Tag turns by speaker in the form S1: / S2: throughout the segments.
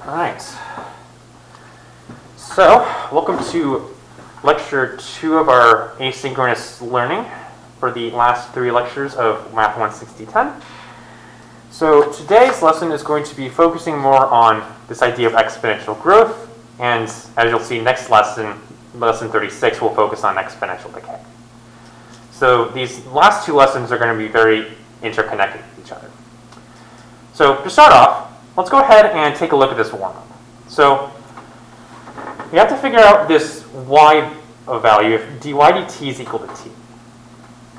S1: All right. So, welcome to lecture 2 of our asynchronous learning for the last 3 lectures of Math 16010. So, today's lesson is going to be focusing more on this idea of exponential growth, and as you'll see, next lesson, lesson 36, will focus on exponential decay. So, these last 2 lessons are going to be very interconnected with each other. So, to start off, let's go ahead and take a look at this warm-up. So, we have to figure out this y of value if dy dt is equal to t.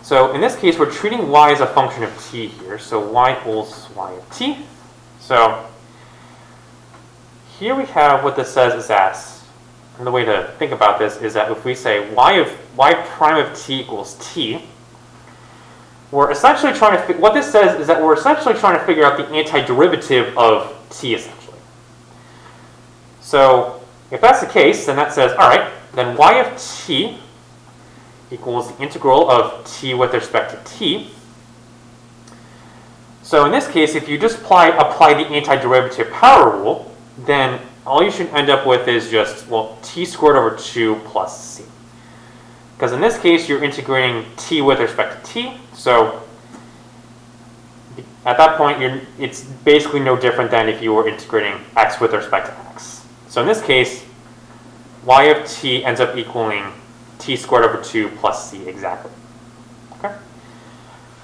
S1: So, in this case, we're treating y as a function of t here. So, y equals y of t. So, here we have what this says is that, and the way to think about this is that if we say y prime of t equals t, we're essentially trying to, what this says is that we're essentially trying to figure out the antiderivative of t, essentially. So, if that's the case, then that says, all right, then y of t equals the integral of t with respect to t. So in this case, if you just apply the antiderivative power rule, then all you should end up with is just, well, t squared over 2 plus c. Because in this case, you're integrating t with respect to t, so at that point, it's basically no different than if you were integrating x with respect to x. So in this case, y of t ends up equaling t squared over 2 plus c exactly. Okay.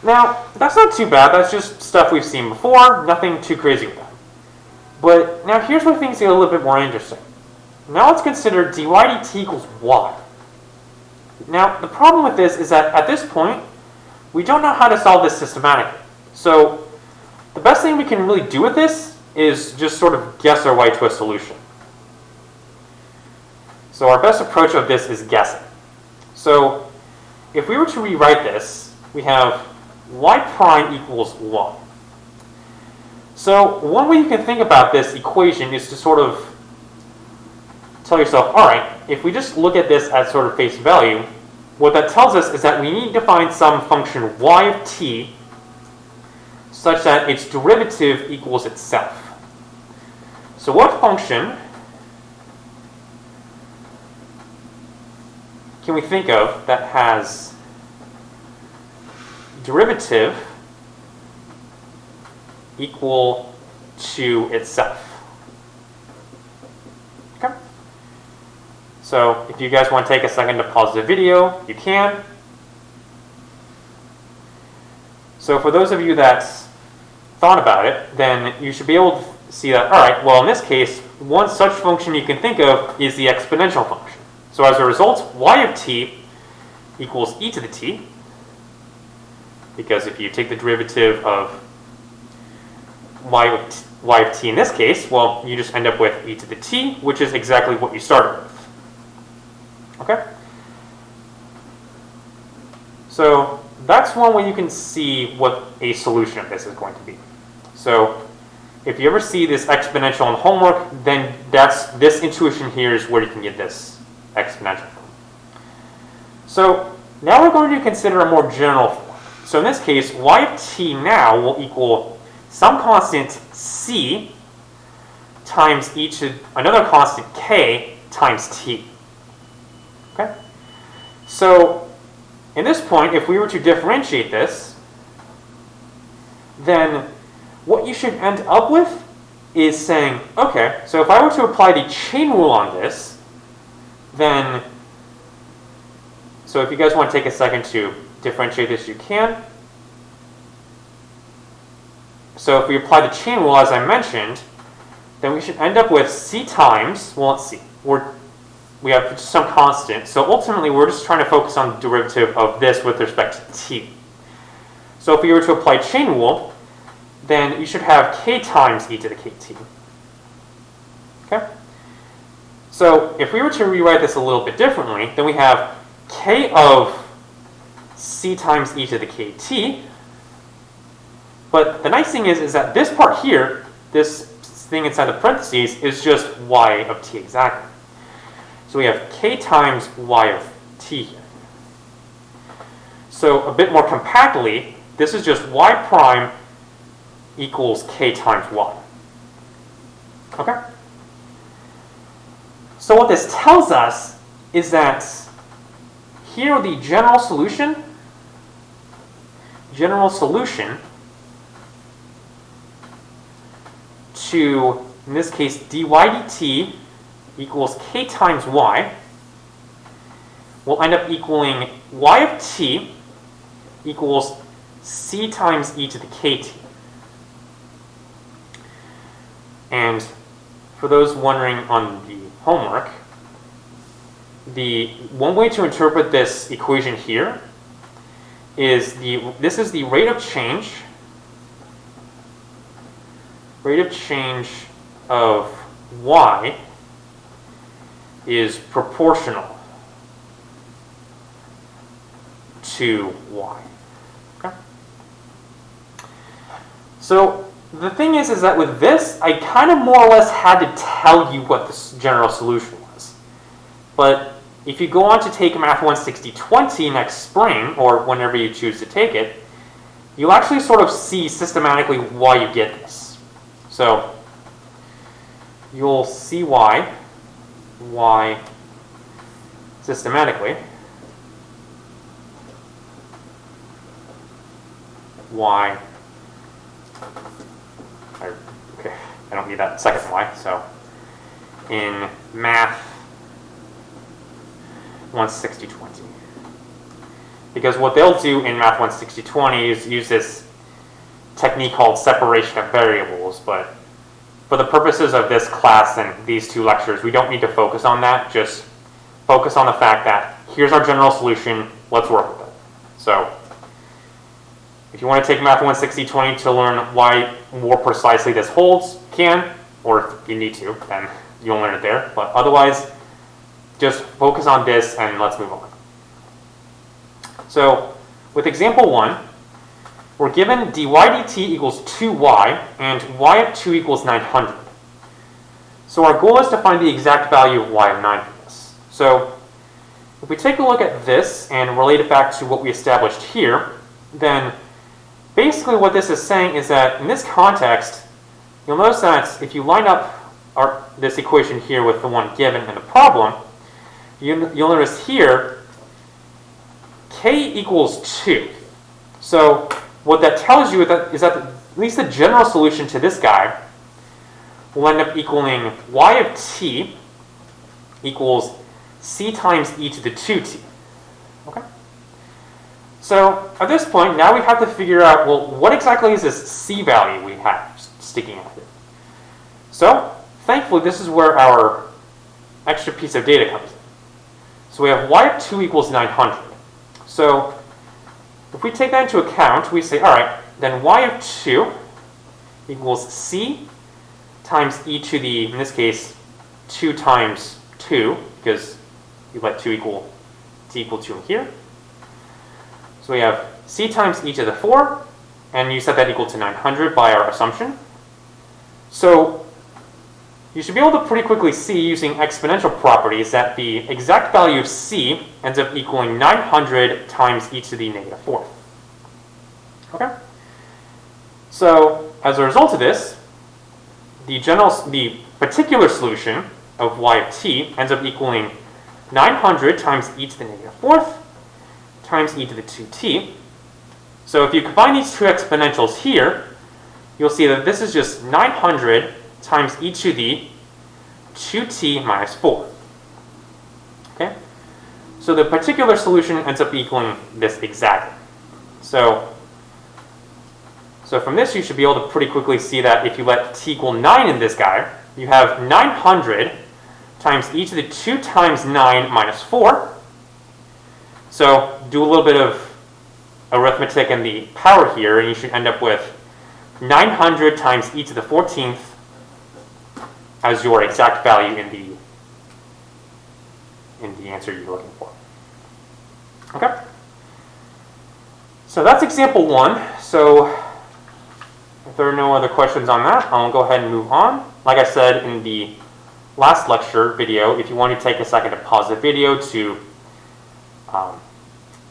S1: Now, that's not too bad. That's just stuff we've seen before. Nothing too crazy with that. But now here's where things get a little bit more interesting. Now let's consider dy dt equals y. Now, the problem with this is that at this point, we don't know how to solve this systematically. So, the best thing we can really do with this is just sort of guess our way to a solution. So, our best approach of this is guessing. So, if we were to rewrite this, we have y prime equals 1. So, one way you can think about this equation is to sort of tell yourself, all right, if we just look at this at sort of face value, what that tells us is that we need to find some function y of t such that its derivative equals itself. So what function can we think of that has derivative equal to itself? Okay. So if you guys want to take a second to pause the video, you can. So for those of you that thought about it, then you should be able to see that, all right, well in this case, one such function you can think of is the exponential function. So as a result, y of t equals e to the t, because if you take the derivative of y of t in this case, well, you just end up with e to the t, which is exactly what you started with. Okay? So that's one way you can see what a solution of this is going to be. So if you ever see this exponential in homework, then this intuition here is where you can get this exponential from. So now we're going to consider a more general form. So in this case, y of t now will equal some constant c times e to another constant k times t. Okay? So in this point, if we were to differentiate this, then what you should end up with is saying, okay, so if I were to apply the chain rule on this, then, so if you guys want to take a second to differentiate this, you can. So if we apply the chain rule, as I mentioned, then we should end up with c times, well, let's see, we have some constant. So ultimately, we're just trying to focus on the derivative of this with respect to t. So if we were to apply chain rule, then you should have k times e to the kt. Okay? So if we were to rewrite this a little bit differently, then we have k of c times e to the kt. But the nice thing is that this part here, this thing inside the parentheses, is just y of t exactly. So we have k times y of t here. So a bit more compactly, this is just y prime equals k times y. Okay? So what this tells us is that here the general solution to, in this case, dy dt equals k times y will end up equaling y of t equals c times e to the kt. And for those wondering on the homework, the one way to interpret this equation here is this is the rate of change of y is proportional to y. Okay? So the thing is that with this, I kind of more or less had to tell you what the general solution was. But if you go on to take Math 160/20 next spring, or whenever you choose to take it, you'll actually sort of see systematically why you get this. So you'll see why systematically, okay, I don't need that second y, so in Math 160/20. Because what they'll do in Math 160/20 is use this technique called separation of variables, but for the purposes of this class and these two lectures, we don't need to focus on that. Just focus on the fact that here's our general solution, let's work with it. So if you want to take Math 160/20 to learn why more precisely this holds, you can, or if you need to, then you'll learn it there. But otherwise, just focus on this and let's move on. So with example 1, we're given dy dt equals 2y and y of 2 equals 900. So our goal is to find the exact value of y of 9 for this. So if we take a look at this and relate it back to what we established here, then basically what this is saying is that in this context, you'll notice that if you line up this equation here with the one given in the problem, you'll notice here k equals 2. So what that tells you is that at least the general solution to this guy will end up equaling y of t equals c times e to the 2t. Okay? So at this point, now we have to figure out, well, what exactly is this c value we have sticking out here? So thankfully, this is where our extra piece of data comes in. So we have y of 2 equals 900. So if we take that into account, we say, all right, then y of 2 equals c times e to the, in this case, 2 times 2, because you let t equal 2 in here. So we have c times e to the 4, and you set that equal to 900 by our assumption. So you should be able to pretty quickly see, using exponential properties, that the exact value of c ends up equaling 900 times e to the negative 4th. Okay? So as a result of this, the particular solution of y of t ends up equaling 900 times e to the negative 4th times e to the 2t. So if you combine these two exponentials here, you'll see that this is just 900 times e to the 2t minus 4. Okay? So the particular solution ends up equaling this exactly. So from this, you should be able to pretty quickly see that if you let t equal 9 in this guy, you have 900 times e to the 2 times 9 minus 4. So do a little bit of arithmetic in the power here, and you should end up with 900 times e to the 14th as your exact value in the answer you're looking for. Okay? So that's example 1. So if there are no other questions on that, I'll go ahead and move on. Like I said in the last lecture video, if you want to take a second to pause the video to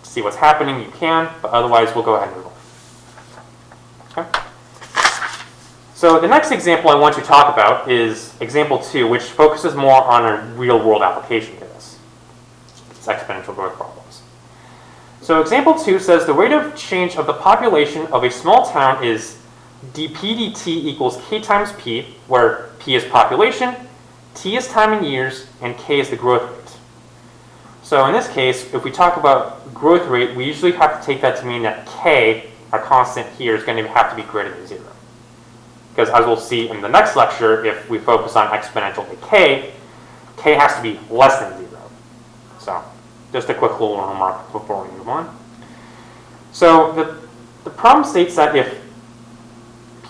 S1: see what's happening, you can, but otherwise we'll go ahead and move on. Okay? So the next example I want to talk about is example 2, which focuses more on a real-world application to this. It's exponential growth problems. So example 2 says the rate of change of the population of a small town is dp dt equals k times p, where p is population, t is time in years, and k is the growth rate. So in this case, if we talk about growth rate, we usually have to take that to mean that k, our constant here, is going to have to be greater than 0. Because as we'll see in the next lecture, if we focus on exponential decay, k has to be less than 0. So just a quick little remark before we move on. So the problem states that if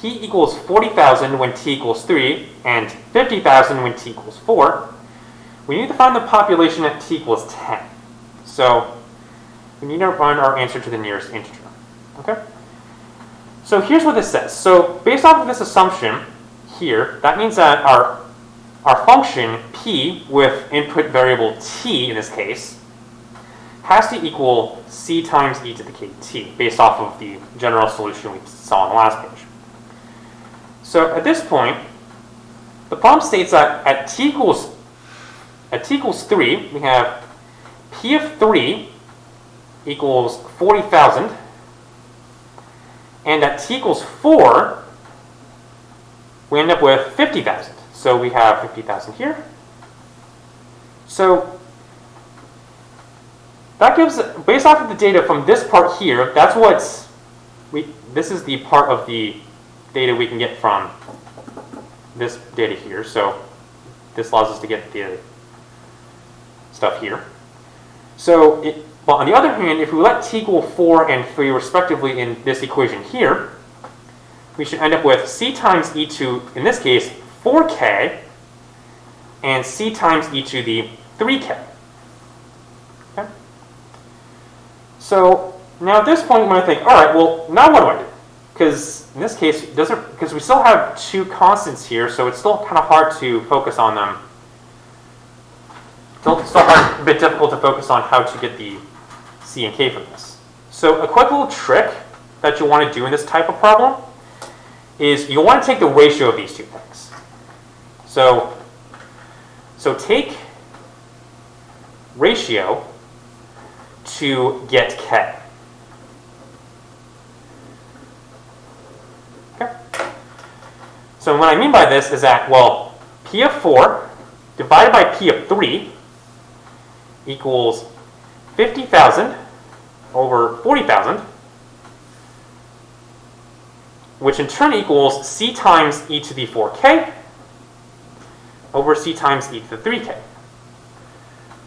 S1: p equals 40,000 when t equals 3 and 50,000 when t equals 4, we need to find the population at t equals 10. So we need to find our answer to the nearest integer. Okay? So here's what this says. So based off of this assumption here, that means that our function p with input variable t in this case has to equal c times e to the kt based off of the general solution we saw on the last page. So at this point, the problem states that at t equals 3, we have p of 3 equals 40,000. And at t equals 4, we end up with 50,000. So we have 50,000 here. So that gives, based off of the data from this part here, that's this is the part of the data we can get from this data here. So this allows us to get the stuff here. So but on the other hand, if we let t equal 4 and 3 respectively in this equation here, we should end up with c times e to, in this case, 4k, and c times e to the 3k. Okay? So now at this point, we might think, all right, well, now what do I do? Because in this case, because we still have two constants here, so it's still kind of hard to focus on them. It's still a bit difficult to focus on how to get the c and k from this. So a quick little trick that you want to do in this type of problem is you want to take the ratio of these two things. So take ratio to get k. Okay. So what I mean by this is that, well, p of 4 divided by p of 3 equals 50,000 over 40,000, which in turn equals c times e to the 4k over c times e to the 3k.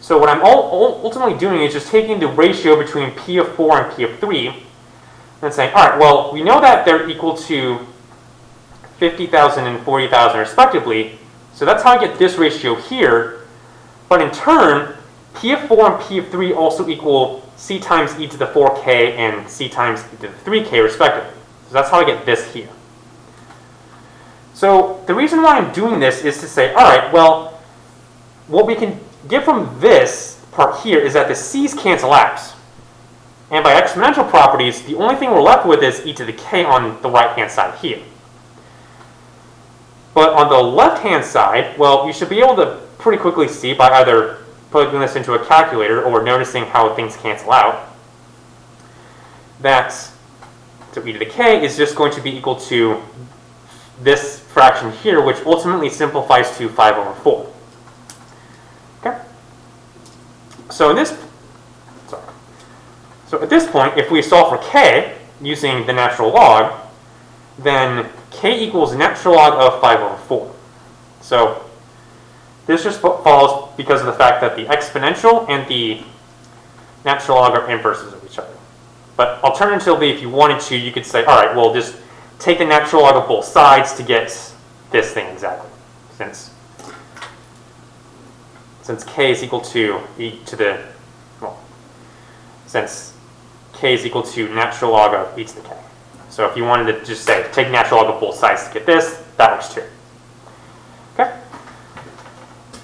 S1: So what I'm ultimately doing is just taking the ratio between p of 4 and p of 3 and saying, all right, well, we know that they're equal to 50,000 and 40,000 respectively, so that's how I get this ratio here. But in turn, p of 4 and p of 3 also equal c times e to the 4k and c times e to the 3k respectively. So that's how I get this here. So the reason why I'm doing this is to say, all right, well, what we can get from this part here is that the c's cancel out. And by exponential properties, the only thing we're left with is e to the k on the right-hand side here. But on the left-hand side, well, you should be able to pretty quickly see by either plugging this into a calculator or noticing how things cancel out, that so e to the k is just going to be equal to this fraction here, which ultimately simplifies to 5 over 4. Okay? So at this point, if we solve for k using the natural log, then k equals natural log of 5 over 4. So this just follows because of the fact that the exponential and the natural log are inverses of each other. But alternatively, if you wanted to, you could say, all right, well, just take the natural log of both sides to get this thing exactly, since k is equal to e to the, well, since k is equal to natural log of e to the k. So if you wanted to just say, take natural log of both sides to get this, that works too. Okay?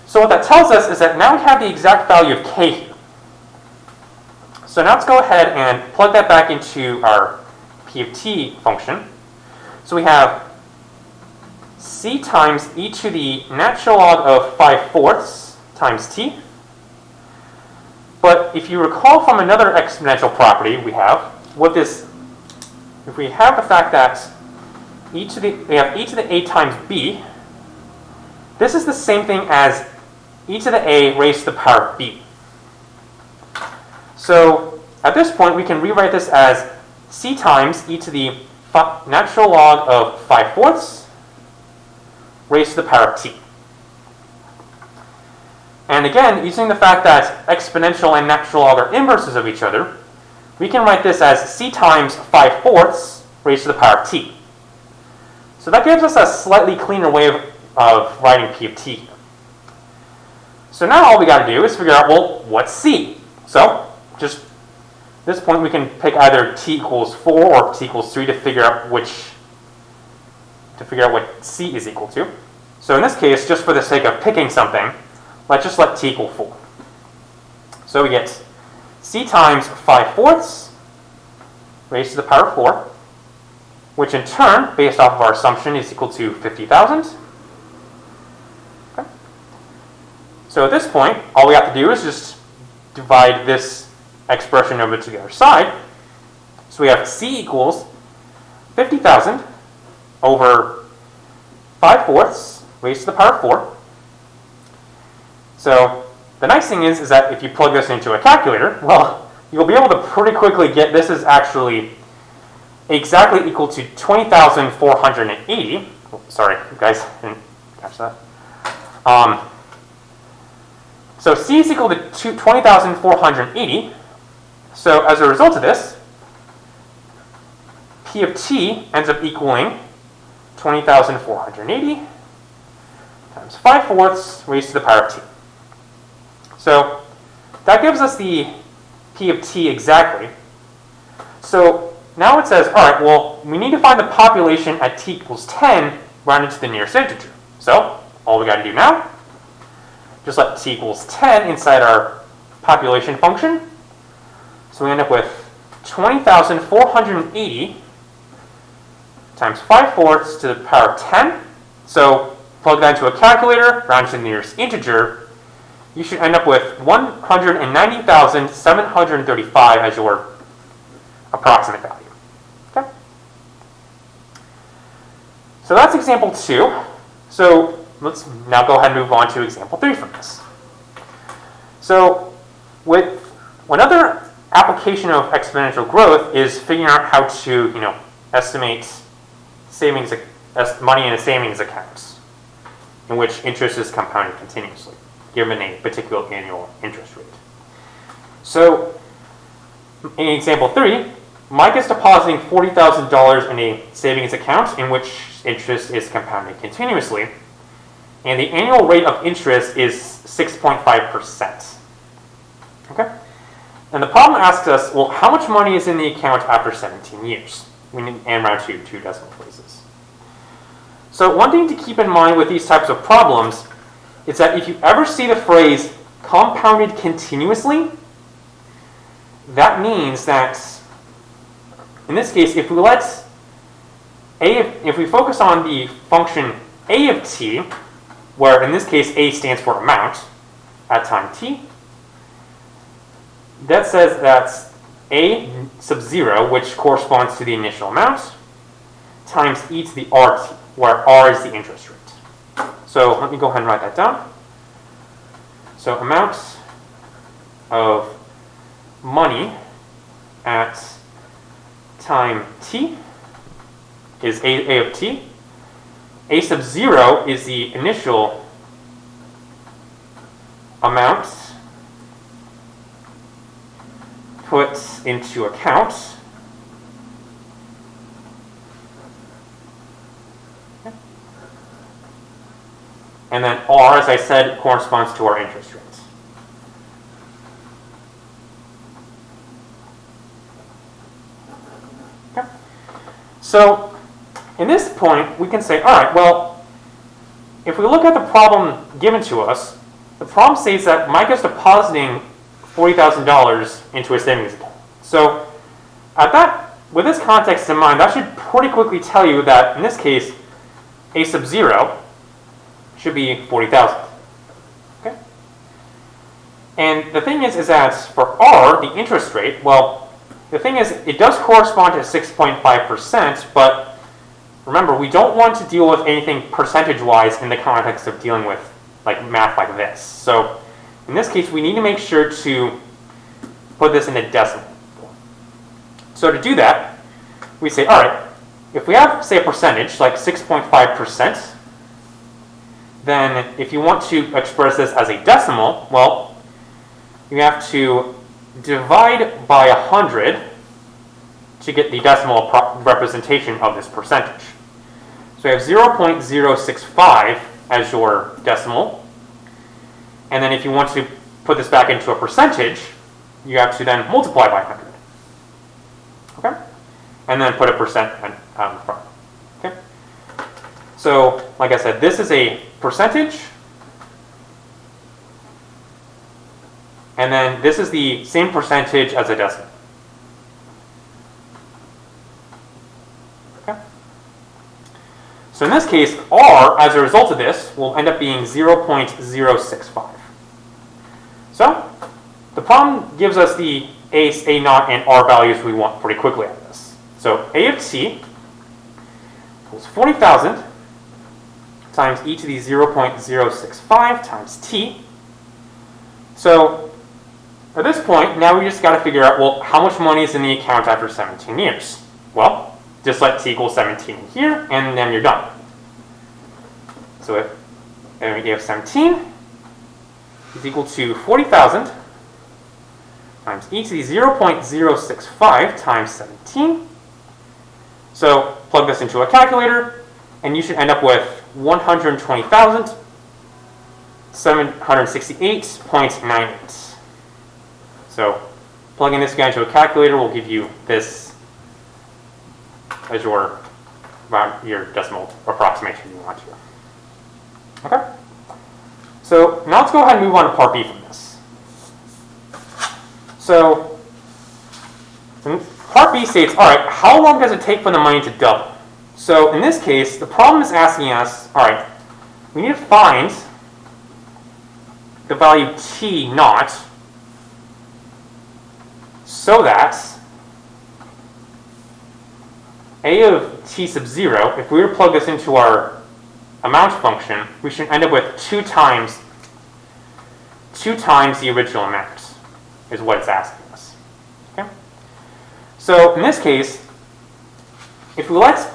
S1: So what that tells us is that now we have the exact value of k here. So now let's go ahead and plug that back into our p of t function. So we have c times e to the natural log of 5/4 times t. But if you recall from another exponential property we have, if we have the fact that we have e to the a times b, this is the same thing as e to the a raised to the power of b. So at this point, we can rewrite this as c times e to the natural log of 5/4 raised to the power of t. And again, using the fact that exponential and natural log are inverses of each other, we can write this as c times 5/4 raised to the power of t. So that gives us a slightly cleaner way of writing p of t. So now all we got to do is figure out, well, what's c? So just at this point, we can pick either t equals 4 or t equals 3 to figure out what c is equal to. So in this case, just for the sake of picking something, let's just let t equal 4. So we get c times 5/4 raised to the power of 4, which in turn, based off of our assumption, is equal to 50,000. Okay. So at this point, all we have to do is just divide this expression over to the other side. So we have c equals 50,000 over 5/4 raised to the power of 4. So the nice thing is that if you plug this into a calculator, well, you'll be able to pretty quickly get this is actually exactly equal to 20,480. Oh, sorry, you guys didn't catch that. So c is equal to 20,480. So as a result of this, p of t ends up equaling 20,480 times 5/4 raised to the power of t. So that gives us the p of t exactly. So now it says, all right, well, we need to find the population at t equals 10 rounded to the nearest integer. So all we got to do now, just let t equals 10 inside our population function. So we end up with 20,480 times 5/4 to the power of 10. So plug that into a calculator, round to the nearest integer. You should end up with 190,735 as your approximate value. Okay? So that's example 2. So let's now go ahead and move on to example 3 from this. So with another application of exponential growth is figuring out how to, estimate money in a savings account in which interest is compounded continuously, given a particular annual interest rate. So in example 3, Mike is depositing $40,000 in a savings account in which interest is compounded continuously, and the annual rate of interest is 6.5%. Okay? And the problem asks us, well, how much money is in the account after 17 years? We need and round to 2 decimal places. So one thing to keep in mind with these types of problems is that if you ever see the phrase compounded continuously, that means that, in this case, if we focus on the function a of t, where in this case a stands for amount at time t, that says that's a sub 0, which corresponds to the initial amount, times e to the rt, where r is the interest rate. So let me go ahead and write that down. So amount of money at time t is a of t. A sub 0 is the initial amount put into account. Okay. And then R, as I said, corresponds to our interest rate. Okay. So in this point, we can say, all right, well, if we look at the problem given to us, the problem states that Mike is depositing $40,000 into a savings account. So with this context in mind, that should pretty quickly tell you that, in this case, a sub 0 should be 40,000. Okay? And the thing is that for R, the interest rate, well, the thing is it does correspond to 6.5%, but remember, we don't want to deal with anything percentage-wise in the context of dealing with like math like this. So in this case, we need to make sure to put this in a decimal form. So to do that, we say, all right, if we have, say, a percentage, like 6.5%, then if you want to express this as a decimal, well, you have to divide by 100 to get the decimal representation of this percentage. So we have 0.065 as your decimal. And then if you want to put this back into a percentage, you have to then multiply by 100. Okay? And then put a percent out in front. Okay? So, like I said, this is a percentage. And then this is the same percentage as a decimal. Okay? So in this case, R, as a result of this, will end up being 0.065. So, the problem gives us the A, A naught, and R values we want pretty quickly out of this. So A of t equals 40,000 times e to the 0.065 times t. So at this point, now we just got to figure out, well, how much money is in the account after 17 years? Well, just let t equal 17 here, and then you're done. So if A of 17 is equal to 40,000 times e to the 0.065 times 17. So plug this into a calculator, and you should end up with 120,768.98. So plugging this guy into a calculator will give you this as your decimal approximation you want to. Okay? So now let's go ahead and move on to part B from this. So part B states, all right, how long does it take for the money to double? So in this case, the problem is asking us, all right, we need to find the value t naught so that A of t sub 0, if we were to plug this into our amount function, we should end up with 2 times the original amount, is what it's asking us. Okay? So in this case, if we let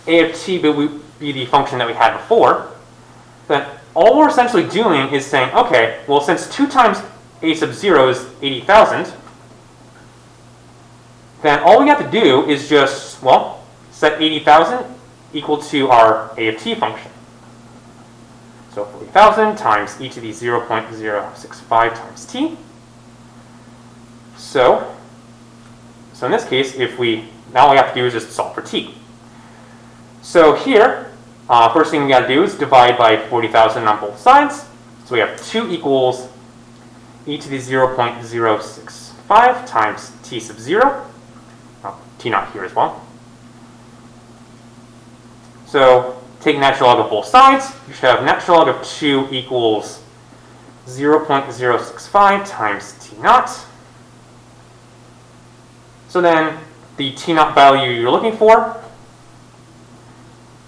S1: A of t be the function that we had before, then all we're essentially doing is saying, okay, well, since 2 times A sub 0 is 80,000, then all we have to do is just, well, set 80,000 equal to our A of t function. So 40,000 times e to the 0.065 times t. So in this case, now all we have to do is just solve for t. So here, first thing we got to do is divide by 40,000 on both sides. So we have 2 equals e to the 0.065 times t sub 0. T naught here as well. So take natural log of both sides. You should have natural log of 2 equals 0.065 times t naught. So then the t naught value you're looking for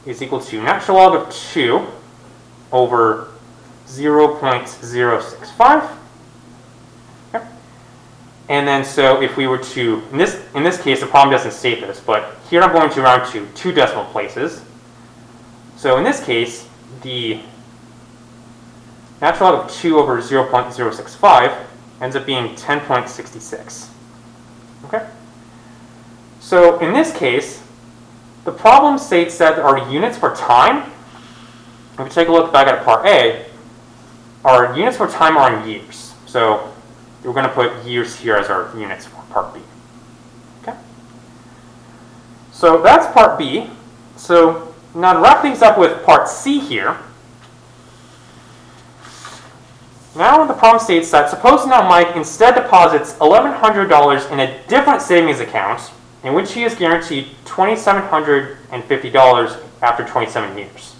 S1: is equal to natural log of 2 over 0.065. Okay. And then so if we were to, in this case the problem doesn't state this, but here I'm going to round to 2 decimal places. So in this case, the natural log of 2 over 0.065 ends up being 10.66. Okay? So in this case, the problem states that our units for time, if we take a look back at part A, our units for time are in years. So we're going to put years here as our units for part B. Okay? So that's part B. So now to wrap things up with part C here, now the problem states that suppose now Mike instead deposits $1,100 in a different savings account in which he is guaranteed $2,750 after 27 years.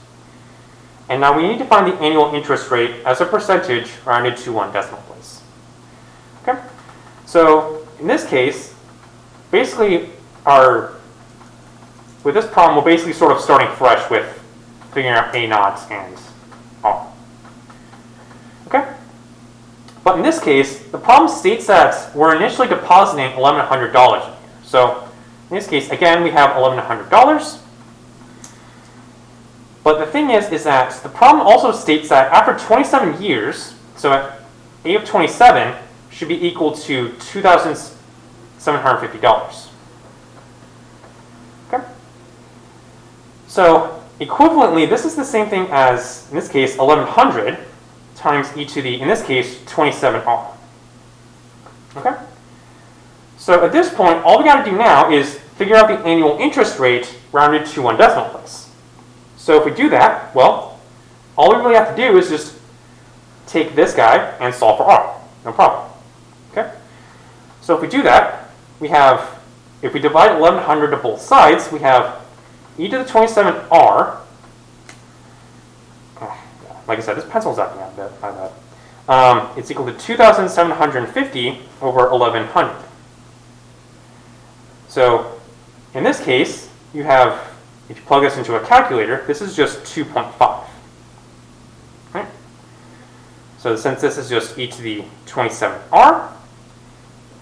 S1: And now we need to find the annual interest rate as a percentage rounded to one decimal place. Okay? So in this case, basically with this problem, we're basically sort of starting fresh with figuring out A naught and R. Okay? But in this case, the problem states that we're initially depositing $1,100 in here. So in this case, again, we have $1,100. But the thing is that the problem also states that after 27 years, so at A of 27 should be equal to $2,750. Okay? So equivalently, this is the same thing as, in this case, 1,100 times e to the, in this case, 27r. Okay? So at this point, all we got to do now is figure out the annual interest rate rounded to one decimal place. So if we do that, well, all we really have to do is just take this guy and solve for r. No problem. Okay? So if we do that, we have, if we divide 1,100 to both sides, we have e to the 27r. Like I said, this pencil's acting out a bit. My bad. It's equal to 2,750 over 1,100. So in this case, you have, if you plug this into a calculator, this is just 2.5. Right? So since this is just e to the 27r,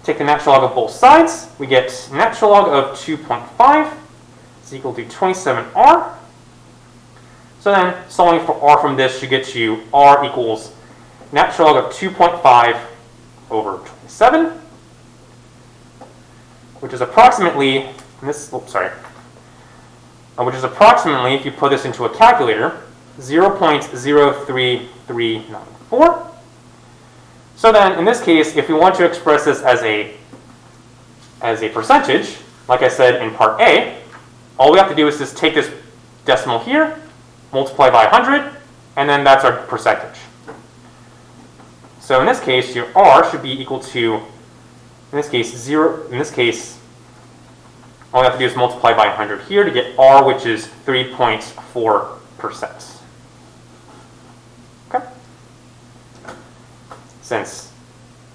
S1: take the natural log of both sides, we get natural log of 2.5 is equal to 27r. So then solving for r from this should get you r equals natural log of 2.5 over 27, which is approximately, which is approximately, if you put this into a calculator, 0.03394. So then, in this case, if we want to express this as a percentage, like I said in part A, all we have to do is just take this decimal here, multiply by 100, and then that's our percentage. So in this case, your r should be equal to, in this case, 0. In this case, all we have to do is multiply by 100 here to get r, which is 3.4%. Okay? Since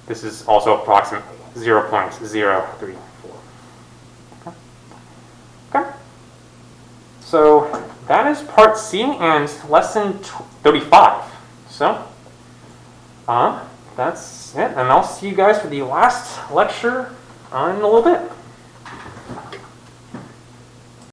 S1: this is also approximately 0.034. Okay? So that is part C and lesson 35. So that's it, and I'll see you guys for the last lecture in a little bit.